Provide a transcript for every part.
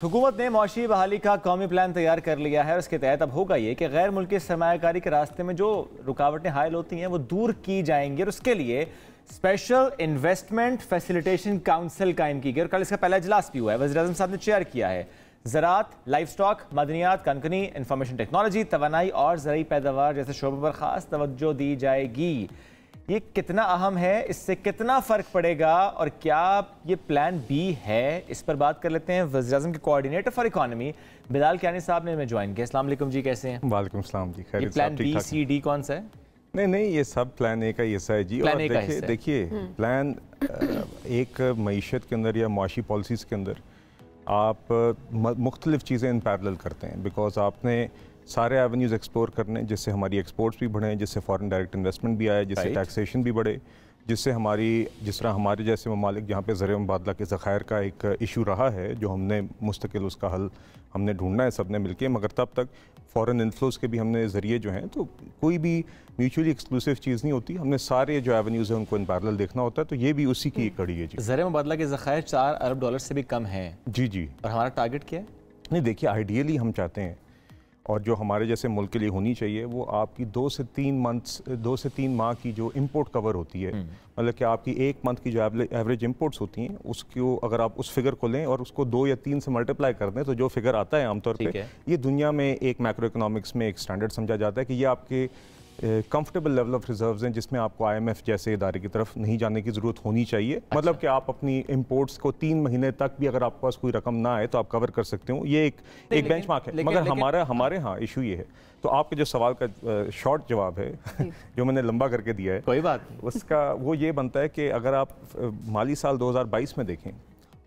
हुकूमत ने मौशी बहाली का कौमी प्लान तैयार कर लिया है और इसके तहत अब होगा ये कि गैर मुल्की सरमायाकारी के रास्ते में जो रुकावटें हायल होती हैं वो दूर की जाएंगी और उसके लिए स्पेशल इन्वेस्टमेंट फैसिलिटेशन काउंसिल कायम की गई और कल इसका पहला इजलास भी हुआ है। वज़ीर आज़म साहब ने चेयर किया है। ज़राअत, लाइफ स्टॉक, मदनियात, कनकनी, इंफॉर्मेशन टेक्नोलॉजी, तवानाई और ज़रूरी पैदावार जैसे शोबों पर ख़ास तवज्जो दी जाएगी। ये कितना अहम है, इससे कितना फ़र्क पड़ेगा और क्या ये प्लान बी है, इस पर बात कर लेते हैं। वज़ीर-ए-आज़म के coordinator for economy Bilal Kiyani साहब ने हमें ज्वाइन किया। अस्सलाम वालेकुम जी, कैसे हैं? वालेकुम सलाम जी, खैरियत? प्लान बी सी डी कौन सा है? नहीं, ये सब प्लान ए का हिस्सा है जी। और देखिए प्लान एक मईशत के अंदर या मुआशी पॉलिसीज़ के अंदर आप मुख्तलिफ चीज़ें इन पैरेलल करते हैं, बिकॉज आपने सारे एवेन्यूज़ एक्सप्लोर करने जिससे हमारी एक्सपोर्ट्स भी बढ़ें, जिससे फॉरेन डायरेक्ट इन्वेस्टमेंट भी आए, जिससे टैक्सेशन भी बढ़े, जिससे जिस तरह हमारे जैसे ममालिक जहाँ पे ज़र मुबादला के ज़खायर का एक इशू रहा है, जो हमने मुस्तकिल उसका हल हमने ढूंढना है सब ने मिलके, मगर तब तक फॉरेन इन्फ्लोज के भी हमने ज़रिए जो हैं, तो कोई भी म्यूचुअली एक्सक्लूसिव चीज़ नहीं होती, हमने सारे जो एवेन्यूज़ हैं उनको इन पैरेलल देखना होता है। तो ये भी उसी की एक कड़ी है जी। ज़र मुबादला के ज़खायर $4 अरब से भी कम हैं। जी। और हमारा टारगेट क्या है? नहीं, देखिए आइडियली हम चाहते हैं, और जो हमारे जैसे मुल्क के लिए होनी चाहिए, वो आपकी 2 से 3 माह की जो इंपोर्ट कवर होती है, मतलब कि आपकी 1 मंथ की जो एवरेज इंपोर्ट्स होती हैं, उसको अगर आप उस फिगर को लें और उसको 2 या 3 से मल्टीप्लाई कर दें, तो जो फिगर आता है आमतौर पे, ये दुनिया में एक मैक्रो इकोनॉमिक्स में एक स्टैंडर्ड समझा जाता है कि ये आपके कंफर्टेबल लेवल ऑफ रिजर्व्स हैं, जिसमें आपको IMF जैसे इदारे की तरफ नहीं जाने की ज़रूरत होनी चाहिए। अच्छा। मतलब कि आप अपनी इंपोर्ट्स को 3 महीने तक भी अगर आपके पास कोई रकम ना आए तो आप कवर कर सकते हो। ये एक बेंचमार्क है। मगर हमारे यहाँ इशू ये है, तो आपके जो सवाल का शॉर्ट जवाब है जो मैंने लंबा करके दिया है, कोई बात उसका वो ये बनता है कि अगर आप माली साल 2022 में देखें,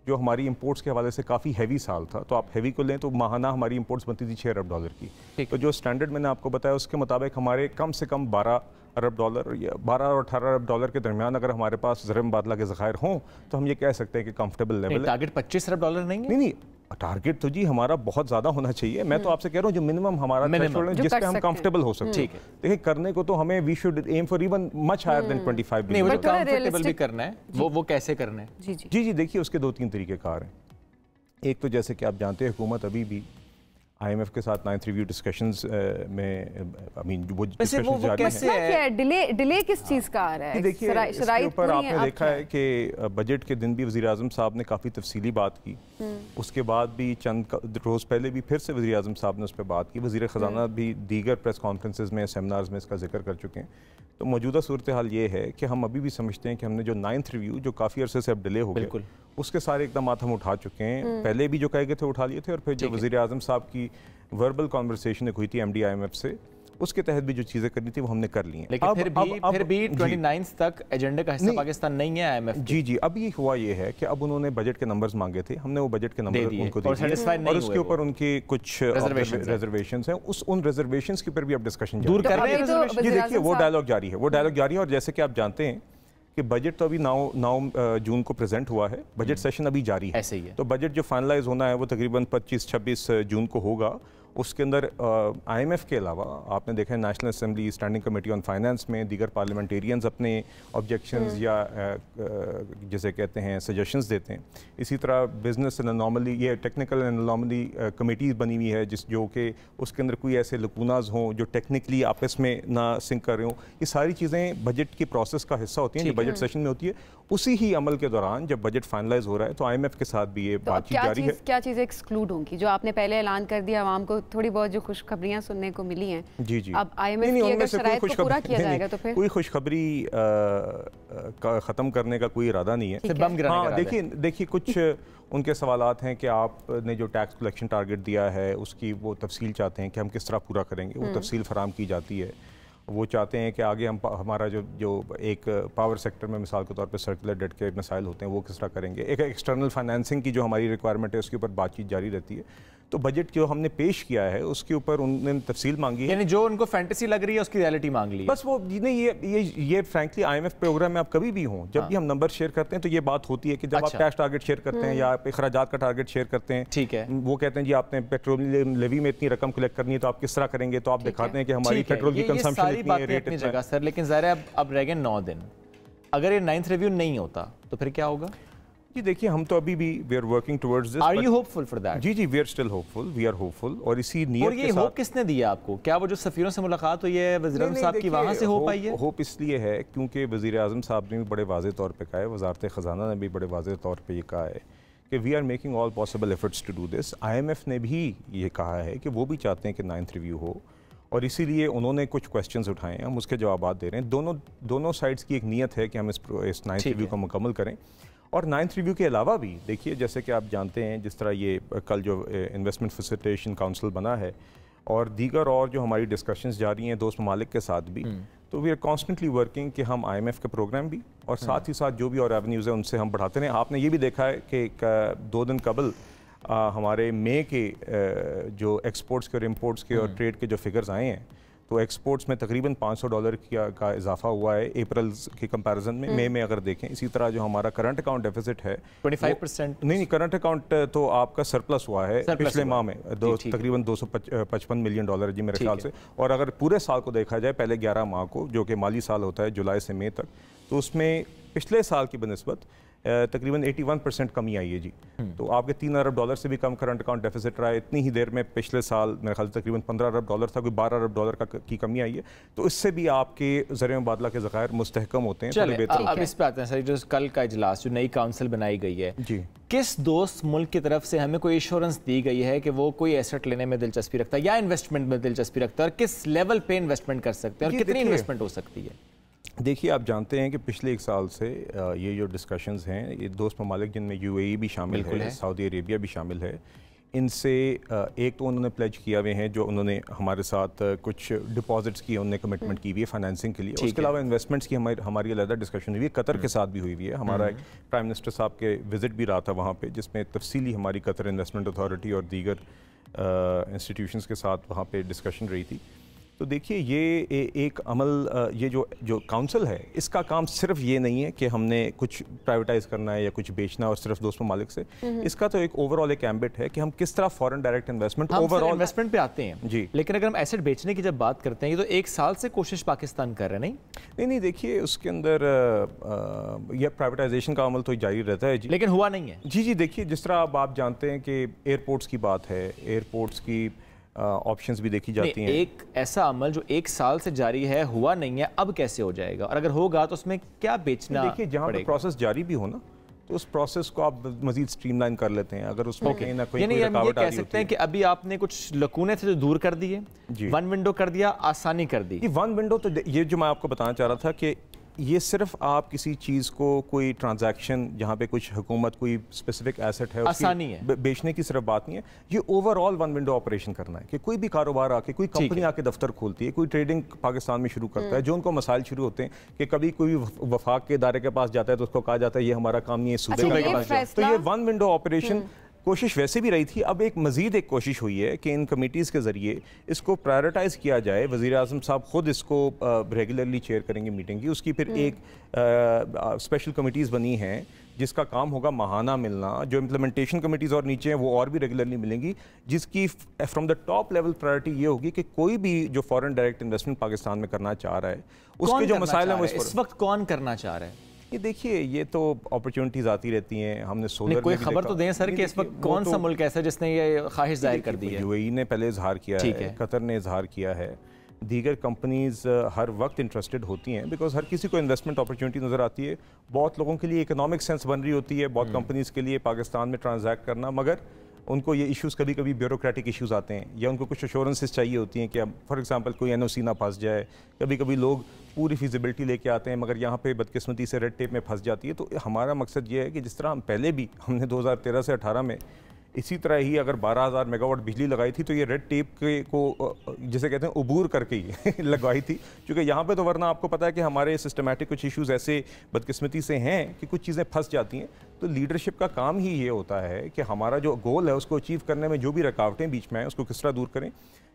जो हमारी इंपोर्ट्स के हवाले से काफ़ी हैवी साल था, तो आप हैवी को लें तो माहाना हमारी इंपोर्ट्स बनती थी $6 अरब की। तो जो स्टैंडर्ड मैंने आपको बताया उसके मुताबिक हमारे कम से कम $12 अरब या 12 और $18 अरब के दरमियान अगर हमारे पास ज़र मुबादला के ज़खायर हों, तो हम ये कह सकते हैं कि कंफर्टेबल लेवल है। टारगेट $25 अरब नहीं है? नहीं, टारगेट तो जी हमारा बहुत ज़्यादा होना चाहिए। मैं तो आपसे कह रहा हूँ जो मिनिमम हमारा थ्रेशोल्ड है, जिस पे हम कंफर्टेबल हो सकते हैं। देखिए करने को तो हमें we should aim for even much higher than 25 billion. नहीं, वो कंफर्टेबल भी करना है, वो कैसे करना है? जी, देखिए उसके 2-3 तरीक़ेकार हैं। एक तो जैसे कि आप जानते हैं, हुकूमत अभी भी IMF के साथ 9th रिव्यू डिस्कशंस में वो डिस्कशंस जारी हैं। डिले किस चीज़ का आ रहा है? देखिए इसके ऊपर आपने देखा है कि बजट के दिन भी वज़ीर आज़म साहब ने काफ़ी तफसीली बात की, उसके बाद भी चंद रोज़ पहले भी फिर से वज़ीर आज़म साहब ने उस पर बात की, वज़ीर ख़जाना भी दीगर प्रेस कॉन्फ्रेंसेज में, सेमिनार्स में इसका जिक्र कर चुके हैं। तो मौजूदा सूरत हाल ये है कि हम अभी भी समझते हैं कि हमने जो 9th रिव्यू जो काफ़ी अरसे से अब डिले हो गए, उसके सारे इकदाम हम उठा चुके हैं। पहले भी जो कहे गए थे उठा लिए थे, और फिर जो वज़ीर आज़म साहब की वर्बल कॉन्वर्सेशन हुई थी MD IMF से, उसके तहत भी जो चीज़ें करनी थी वो हमने कर ली हैं। लेकिन फिर भी 29 तक एजेंडे का हिस्सा पाकिस्तान नहीं है IMF। जी, अब ये हुआ ये है कि अब उन्होंने बजट के नंबर्स मांगे थे, हमने वो बजट के नंबर उनको दे दिए और उसके ऊपर उनके कुछ रिजर्वेशंस हैं। उन रिजर्वेशंस के ऊपर भी अब डिस्कशन दूर कर रहे हैं। जी देखिए वो डायलॉग जारी है, और जैसे कि आप जानते हैं कि बजट तो अभी 9 जून को प्रेजेंट हुआ है, बजट सेशन अभी जारी है। ऐसे ही है। तो बजट जो फाइनलाइज होना है वो तकरीबन 25-26 जून को होगा। उसके अंदर IMF के अलावा आपने देखा है national assembly standing committee on finance में दीगर पार्लियामेंटेरियंस अपने ऑब्जेक्शंस या जैसे कहते हैं सजेशंस देते हैं। इसी तरह बिजनेस एंड अनॉमली, ये टेक्निकल एंड अनॉमली कमेटीज़ बनी हुई है जो कि उसके अंदर कोई ऐसे लकूनाज हों जो टेक्निकली आपस में ना सिंक कर रहे हों। ये सारी चीज़ें बजट की प्रोसेस का हिस्सा होती हैं जो बजट सेशन में होती है। उसी ही अमल के दौरान जब बजट फाइनलाइज हो रहा है तो IMF के साथ भी ये बातचीत जारी है। क्या चीज़ें एक्सक्लूड होंगी जो आपने पहले ऐलान कर दिया, आवाम को थोड़ी बहुत जो खुशखबरियां सुनने को मिली हैं? जी, अब IMF की अगर शराइत को पूरा किया जाएगा तो फिर कोई खुशखबरी ख़त्म करने का कोई इरादा नहीं है। हाँ, देखिए कुछ उनके सवालात हैं कि आपने जो टैक्स कलेक्शन टारगेट दिया है उसकी वो तफसील चाहते हैं कि हम किस तरह पूरा करेंगे, वो तफसील फराम की जाती है। वो चाहते हैं कि आगे हमारा जो एक पावर सेक्टर में मिसाल के तौर पे सर्कुलर डेट के मसाइल होते हैं वो किस तरह करेंगे। एक एक्सटर्नल फाइनेंसिंग की जो हमारी रिक्वायरमेंट है उसके ऊपर बातचीत जारी रहती है। तो बजट जो हमने पेश किया है उसके ऊपर उन्होंने तफसील मांगी है, यानी जो उनको फैंटेसी लग रही है उसकी रियलिटी मांग ली है। बस वो नहीं, ये फ्रैंकली IMF प्रोग्राम में आप कभी भी हों, जब भी हम नंबर शेयर करते हैं तो ये बात होती है कि जब आप टैक्स टारगेट शेयर करते हैं या आप अखराजात का टारगेट शेयर करते हैं, ठीक है, वो कहते हैं जी आपने पेट्रोलियम लेवी में इतनी रकम कलेक्ट करनी है तो आप किस तरह करेंगे, तो आप दिखाते हैं कि हमारी पेट्रोल की कंजम्पशन इतनी है, रेट इतना है। लेकिन ज़ाहिर है अब रह गए 9 दिन, अगर ये 9th रिव्यू नहीं होता तो फिर क्या होगा? जी देखिए, हम तो अभी भी we are working towards this. Are you hopeful for that? जी we are still hopeful, we are hopeful. और इसी नियत और ये के साथ होप किसने दिया आपको? क्या वो जो सफीरों से मुलाकात हुई है वज़ीर आज़म साहब की, वहाँ से होप आई है? होप इसलिए है क्योंकि वज़ीर आज़म साहब ने भी बड़े वाज़ेह तौर पे कहा है, वज़ारत ख़ज़ाना ने भी बड़े वाज़ेह तौर पे ये कहा है कि we are making all possible efforts to do this. IMF ने भी ये कहा है कि वो भी चाहते हैं कि 9th रिव्यू हो, और इसीलिए उन्होंने कुछ क्वेश्चंस उठाए हैं, हम उसके जवाब दे रहे हैं। दोनों साइड्स की एक नीयत है कि हम इस 9th रिव्यू को मुकम्मल करें। और 9th रिव्यू के अलावा भी देखिए, जैसे कि आप जानते हैं, जिस तरह ये कल जो इन्वेस्टमेंट फैसिलिटेशन काउंसिल बना है और दीगर और जो हमारी डिस्कशंस जारी हैं दोस्त ममालिक के साथ भी, तो वी आर कॉन्स्टेंटली वर्किंग कि हम IMF के प्रोग्राम भी और साथ ही साथ जो भी और एवेन्यूज़ है उनसे हम बढ़ाते रहें। आपने ये भी देखा है कि 2 दिन कबल हमारे मई के जो एक्सपोर्ट्स के और इम्पोर्ट्स के और ट्रेड के जो फिगर्स आए हैं, तो एक्सपोर्ट्स में तकरीबन $500 का इजाफा हुआ है अप्रैल के कंपैरिजन में। मई में अगर देखें, इसी तरह जो हमारा करंट अकाउंट डेफिसिट है 25%। नहीं, करंट अकाउंट तो आपका सरप्लस हुआ है पिछले माह में तकरीबन $255 मिलियन जी मेरे ख्याल से। और अगर पूरे साल को देखा जाए, पहले 11 माह को, जो कि माली साल होता है जुलाई से मई तक, तो उसमें पिछले साल की बनस्बत तकरीबन 81% कमी आई है जी। तो आपके $3 अरब से भी कम करंट अकाउंट डेफिसिट रहा है। इतनी ही देर में पिछले साल मेरे ख्याल से तकरीबन $15 अरब था, कोई $12 अरब की कमी आई है। तो इससे भी आपके ज़रिए मुबादला के ज़खायर मुस्तहकम होते हैं। चलिए अब इस पे आते हैं सर, जो कल का इजलास, जो नई काउंसिल बनाई गई है जी, किस दोस्त मुल्क की तरफ से हमें कोई एश्योरेंस दी गई है कि वो कोई एसेट लेने में दिलचस्पी रखता है या इन्वेस्टमेंट में दिलचस्पी रखता है, और किस लेवल पे इन्वेस्टमेंट कर सकते हैं और कितनी इन्वेस्टमेंट हो सकती है? देखिए, आप जानते हैं कि पिछले 1 साल से ये जो डिस्कशंस हैं, ये दोस्त ममालिक जिनमें UAE भी शामिल है, सऊदी अरेबिया भी शामिल है, इनसे एक तो उन्होंने प्लेज किया हुए हैं, जो उन्होंने हमारे साथ कुछ डिपॉजिट्स किए, उन्होंने कमिटमेंट की हुई है फाइनेंसिंग के लिए। उसके अलावा इन्वेस्टमेंट्स की हमारी अलग डिस्कशन हुई है, कतर के साथ भी हुई है। हमारा एक प्राइम मिनिस्टर साहब के विजिट भी रहा था वहाँ पे, जिसमें तफसीली हमारी कतर इन्वेस्टमेंट अथॉरिटी और दीगर इंस्टीट्यूशंस के साथ वहाँ पे डिस्कशन रही थी। तो देखिए, ये एक अमल, ये जो काउंसिल है, इसका काम सिर्फ ये नहीं है कि हमने कुछ प्राइवेटाइज करना है या कुछ बेचना और सिर्फ दोस्त ममालिक से। इसका तो एक ओवरऑल एक एम्बिट है कि हम किस तरह foreign direct investment, overall investment पे आते हैं जी। लेकिन अगर हम एसेट बेचने की जब बात करते हैं, ये तो 1 साल से कोशिश पाकिस्तान कर रहे हैं। नहीं, देखिए, उसके अंदर यह प्राइवेटाइजेशन का अमल तो जारी रहता है जी, लेकिन हुआ नहीं है। जी देखिए, जिस तरह अब आप जानते हैं कि एयरपोर्ट्स की बात है, एयरपोर्ट्स की ऑप्शंस भी देखी जाती हैं। एक ऐसा अमल जो 1 साल से जारी है, हुआ नहीं है, अब कैसे हो जाएगा? और अगर होगा तो उसमें क्या बेचना? देखिए, जहाँ पे प्रोसेस जारी भी हो ना, तो उस प्रोसेस को आप मजीद स्ट्रीमलाइन कर लेते हैं। अगर उसमें कहीं ना कोई रुकावट आ रही होती है कि अभी आपने कुछ लकूने थे जो दूर कर दिए, 1 विंडो कर दिया, आसानी कर दी। 1 विंडो तो ये जो मैं आपको बताना चाह रहा था कि ये सिर्फ आप किसी चीज़ को, कोई ट्रांजैक्शन जहाँ पे कुछ हुकूमत कोई स्पेसिफिक एसेट है, आसानी है बेचने की सिर्फ बात नहीं है, ये ओवरऑल 1 विंडो ऑपरेशन करना है। कि कोई भी कारोबार आके, कोई कंपनी आके दफ्तर खोलती है, कोई ट्रेडिंग पाकिस्तान में शुरू करता है, जो उनको मसाइल शुरू होते हैं कि कभी कोई वफाक के इदारे के पास जाता है तो उसको कहा जाता है ये हमारा काम नहीं है, सूबे के पास जाओ। तो ये 1 विंडो ऑपरेशन कोशिश वैसे भी रही थी। अब एक मजीद एक कोशिश हुई है कि इन कमेटीज़ के ज़रिए इसको प्रायोरिटाइज़ किया जाए। वज़ीर आज़म साहब ख़ुद इसको रेगुलरली चेयर करेंगे मीटिंग की। उसकी फिर एक स्पेशल कमेटीज़ बनी हैं जिसका काम होगा माहाना मिलना। जो इम्प्लीमेंटेशन कमेटीज़ और नीचे हैं वो और भी रेगुलरली मिलेंगी, जिसकी from the top level priority ये होगी कि कोई भी जो फॉरेन डायरेक्ट इन्वेस्टमेंट पाकिस्तान में करना चाह रहा है, उसके जो मसाइल हैं वो इस वक्त कौन करना चाह रहा है? ये देखिए, ये तो अपॉर्चुनिटीज आती रहती हैं। हमने सोलर कोई खबर तो दें सर कि इस वक्त कौन सा मुल्क ऐसा जिसने ये ख्वाहिश जाहिर कर दी है? यूएई ने पहले इजहार किया है, कतर ने इजहार किया है, दीगर कंपनीज हर वक्त इंटरेस्टेड होती हैं, बिकॉज हर किसी को इन्वेस्टमेंट अपॉर्चुनिटी नज़र आती है। बहुत लोगों के लिए इकोनॉमिक सेंस बन रही होती है, बहुत कंपनीज के लिए पाकिस्तान में ट्रांजैक्ट करना, मगर उनको ये इश्यूज़ कभी कभी ब्यूरोक्रेटिक इश्यूज़ आते हैं या उनको कुछ अश्योरेंसेस चाहिए होती हैं कि अब फॉर एग्जांपल कोई NOC ना फंस जाए। कभी कभी लोग पूरी फिजिबिलिटी लेके आते हैं मगर यहाँ पे बदकिस्मती से रेड टेप में फंस जाती है। तो हमारा मकसद ये है कि जिस तरह हम पहले भी हमने 2013 से 18 में इसी तरह ही अगर 12,000 मेगावाट बिजली लगाई थी तो ये रेड टेप को जिसे कहते हैं उबूर करके ही लगवाई थी, क्योंकि यहाँ पे तो वरना आपको पता है कि हमारे सिस्टमेटिक कुछ इश्यूज़ ऐसे बदकिस्मती से हैं कि कुछ चीज़ें फंस जाती हैं। तो लीडरशिप का काम ही ये होता है कि हमारा जो गोल है उसको अचीव करने में जो भी रुकावटें बीच में आए उसको किस तरह दूर करें।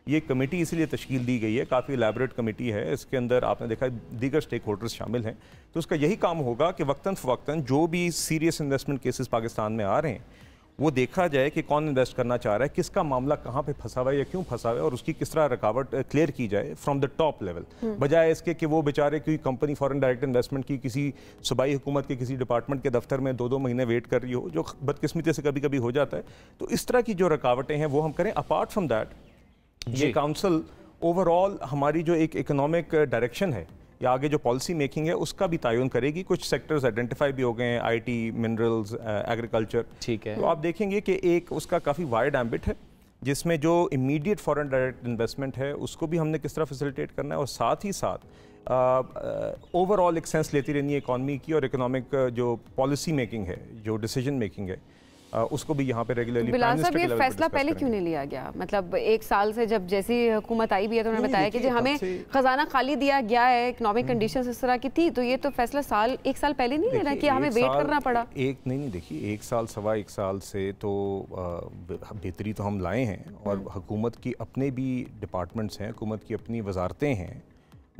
ये कमेटी इसीलिए तश्कील दी गई है, काफ़ी एलैबोरेट कमेटी है। इसके अंदर आपने देखा दीगर स्टेक होल्डर्स शामिल हैं। तो उसका यही काम होगा कि वक्तन फ़वक्तन जो भी सीरियस इन्वेस्टमेंट केसेस पाकिस्तान में आ रहे हैं वो देखा जाए कि कौन इन्वेस्ट करना चाह रहा है, किसका मामला कहाँ पे फंसा हुआ है या क्यों फंसा हुआ है, और उसकी किस तरह रुकावट क्लियर की जाए फ्रॉम द टॉप लेवल, बजाय इसके कि वो बेचारे कोई कंपनी फॉरेन डायरेक्ट इन्वेस्टमेंट की किसी सूबाई हुकूमत के किसी डिपार्टमेंट के दफ्तर में 2-2 महीने वेट कर रही हो, जो बदकिस्मती से कभी कभी हो जाता है। तो इस तरह की जो रुकावटें हैं वो हम करें। अपार्ट फ्रॉम दैट, ये काउंसिल ओवरऑल हमारी जो एक इकोनॉमिक डायरेक्शन है या आगे जो पॉलिसी मेकिंग है उसका भी तयन करेगी। कुछ सेक्टर्स आइडेंटिफाई भी हो गए हैं, आईटी, मिनरल्स, एग्रीकल्चर, ठीक है। तो आप देखेंगे कि एक उसका काफ़ी वाइड एम्बिट है, जिसमें जो इमीडिएट फॉरेन डायरेक्ट इन्वेस्टमेंट है उसको भी हमने किस तरह फैसिलिटेट करना है, और साथ ही साथ ओवरऑल एक सेंस लेती रहनी है इकॉनमी की, और इकोनॉमिक जो पॉलिसी मेकिंग है, जो डिसीजन मेकिंग है, उसको भी यहाँ पे रेगुलरली। बिलाल साहब, ये फैसला पहले क्यों नहीं लिया गया? मतलब 1 साल से जब जैसी हुकूमत आई भी है तो उन्होंने बताया कि जो हमें खजाना खाली दिया गया है, इकोनॉमिक कंडीशंस इस तरह की थी, तो ये तो फैसला 1 साल पहले नहीं लेना कि हमें वेट करना पड़ा। नहीं, देखिए 1 साल, सवा 1 साल से तो बेहतरी तो हम लाए हैं, और हुकूमत की अपने भी डिपार्टमेंट्स हैं, हुकूमत की अपनी वजारतें हैं,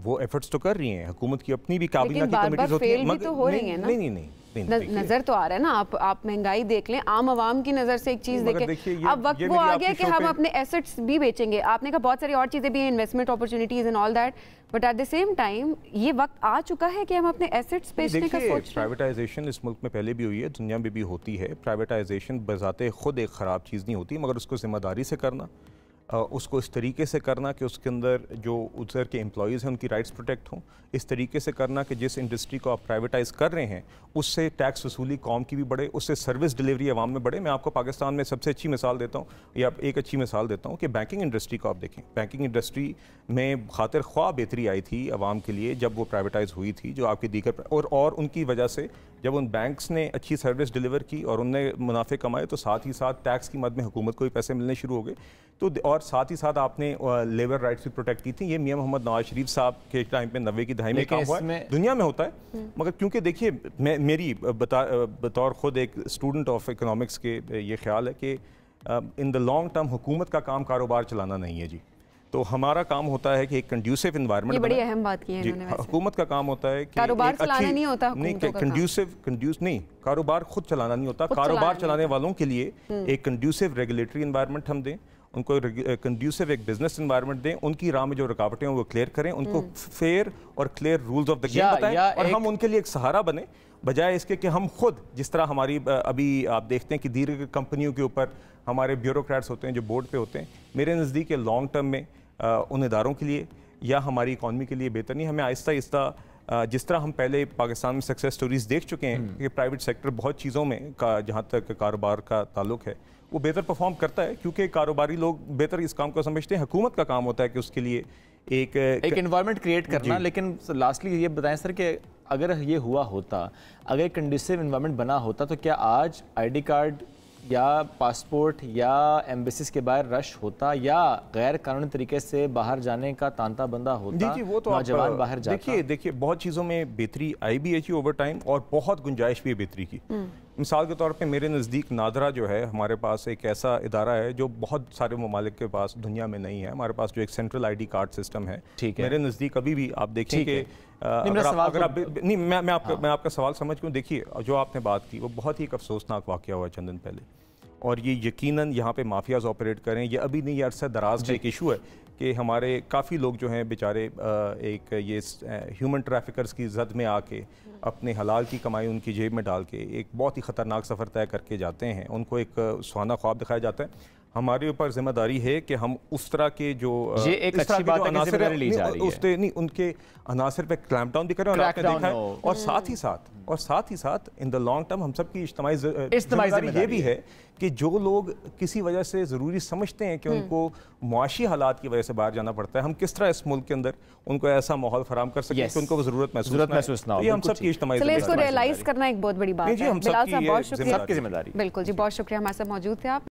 वो एफर्ट्स तो कर रही हैं। हुकूमत की अपनी भी काबिना की कमेटीज होती हैं, मगर तो हो रही है ना। नहीं नजर तो आ रहा है ना, आप महंगाई देख लें, आम आवाम की नजर से एक चीज देखें। अब वक्त वो आ गया कि हम अपने एसेट्स भी बेचेंगे। आपने कहा बहुत सारी और चीजें भी हैं, investment opportunities and all that, but at the same time ये वक्त आ चुका है कि हम अपने एसेट्स बेचने का सोच रहे हैं। प्राइवेटाइजेशन इस मुल्क में पहले भी हुई है, दुनिया में भी होती है। प्राइवेटाइजेशन बजाते खुद एक ख़राब चीज़ नहीं होती, मगर उसको जिम्मेदारी से करना, उसको इस तरीके से करना कि उसके अंदर जो उधर के एम्प्लॉयज़ हैं उनकी राइट्स प्रोटेक्ट हों, इस तरीके से करना कि जिस इंडस्ट्री को आप प्राइवेटाइज़ कर रहे हैं उससे टैक्स वसूली कौम की भी बढ़े, उससे सर्विस डिलीवरी आवाम में बढ़े। मैं आपको पाकिस्तान में सबसे अच्छी मिसाल देता हूँ, या एक अच्छी मिसाल देता हूँ कि बैंकिंग इंडस्ट्री को आप देखें। बैंकिंग इंडस्ट्री में खातिर ख्वाह बेहतरी आई थी आवाम के लिए जब वो प्राइवेटाइज़ हुई थी, जो आपकी दीगर और उनकी वजह से जब उन बैंक्स ने अच्छी सर्विस डिलीवर की और उनने मुनाफे कमाए, तो साथ ही साथ टैक्स की मद में हुकूमत को भी पैसे मिलने शुरू हो गए। तो और साथ ही साथ आपने लेबर राइट्स भी प्रोटेक्ट की थी। ये मियां मोहम्मद नवाज शरीफ साहब के टाइम पे 90 की दहाई में काम हुआ है, दुनिया में होता है। मगर क्योंकि देखिए, मेरी बतौर खुद एक स्टूडेंट ऑफ इकोनॉमिक्स के ये ख्याल है कि इन द लॉन्ग टर्म हुकूमत का काम कारोबार चलाना नहीं है जी। तो हमारा काम होता है कि एक कंड्यूसिव एनवायरनमेंट, ये बड़ी अहम बात की है इन्होंने। हुकूमत का काम होता है कि कारोबार चलाना नहीं होता, नहीं, कारोबार खुद चलाना नहीं होता, कारोबार चलाने वालों के लिए एक कंड्यूसिव रेगुलेटरी एनवायरनमेंट हम दें, उनको कंड्यूसिव एक बिजनेस एनवायरनमेंट दें, उनकी राह में जो रुकावटें हैं वो क्लियर करें, उनको फेयर और clear rules of the game बताएं, और हम उनके लिए एक सहारा बने, बजाय इसके कि हम खुद, जिस तरह हमारी अभी आप देखते हैं कि दीर्घ कंपनियों के ऊपर हमारे ब्यूरोक्रेट्स होते हैं जो बोर्ड पे होते हैं। मेरे नज़दीक लॉन्ग टर्म में उन इदारों के लिए या हमारी इकॉनमी के लिए बेहतर नहीं। हमें आहिस्ता आहिस्ता, जिस तरह हम पहले पाकिस्तान में सक्सेस स्टोरीज देख चुके हैं कि प्राइवेट सेक्टर बहुत चीज़ों में जहाँ तक कारोबार का ताल्लुक है वो बेहतर परफॉर्म करता है, क्योंकि कारोबारी लोग बेहतर इस काम को समझते हैं। हुकूमत का काम होता है कि उसके लिए एक एनवायरनमेंट क्रिएट करना। लेकिन लास्टली ये बताएं सर कि अगर ये हुआ होता, अगर कंडीसिव एनवायरनमेंट बना होता, तो क्या आज आईडी कार्ड या पासपोर्ट या एम्बेसीज के बाहर रश होता, या गैर कानूनी तरीके से बाहर जाने का तांता बंदा होता? वो तो नौजवान बाहर जाता। देखिए बहुत चीज़ों में बेहतरी आई भी है ओवर टाइम, और बहुत गुंजाइश भी है बेहतरी की। मिसाल के तौर पे मेरे नज़दीक नादरा जो है, हमारे पास एक ऐसा इदारा है जो बहुत सारे ममालिक के पास दुनिया में नहीं है। हमारे पास जो एक सेंट्रल आईडी कार्ड सिस्टम है, मेरे नज़दीक अभी भी आप देखें कि मैं आपका सवाल समझ क्यों, देखिए जो आपने बात की वो बहुत ही एक अफसोसनाक वाक़या हुआ चंद दिन पहले, और ये यकीनन यहाँ पे माफियाज ऑपरेट करें, ये अभी नहीं, ये अरसा दराज का एक इशू है कि हमारे काफ़ी लोग जो हैं बेचारे एक ये ह्यूमन ट्रैफिकर्स की जद में आके अपने हलाल की कमाई उनकी जेब में डाल के एक बहुत ही ख़तरनाक सफ़र तय करके जाते हैं। उनको एक सुहाना ख्वाब दिखाया जाता है। हमारे ऊपर जिम्मेदारी है कि हम उस तरह के जो एक अच्छी बात है नहीं, उनके अनासर पे क्लैम्प डाउन भी करें, और आपने देखा है, और साथ ही साथ इन द लॉन्ग टर्म हम सब की इज्तिमाई जिम्मेदारी ये भी है कि जो लोग किसी वजह से ज़रूरी समझते हैं कि उनको मुआशी हालात की वजह से बाहर जाना पड़ता है, हम किस तरह इस मुल्क के अंदर उनको ऐसा माहौल फराम कर सकते हैं कि उनको ज़रूरत महसूस ना हो। ये हम सब की इज्तिमाई जिम्मेदारी, रियलाइज करना एक बहुत बड़ी बात है। बिल्कुल जी, बहुत शुक्रिया, हमारे साथ मौजूद थे आप।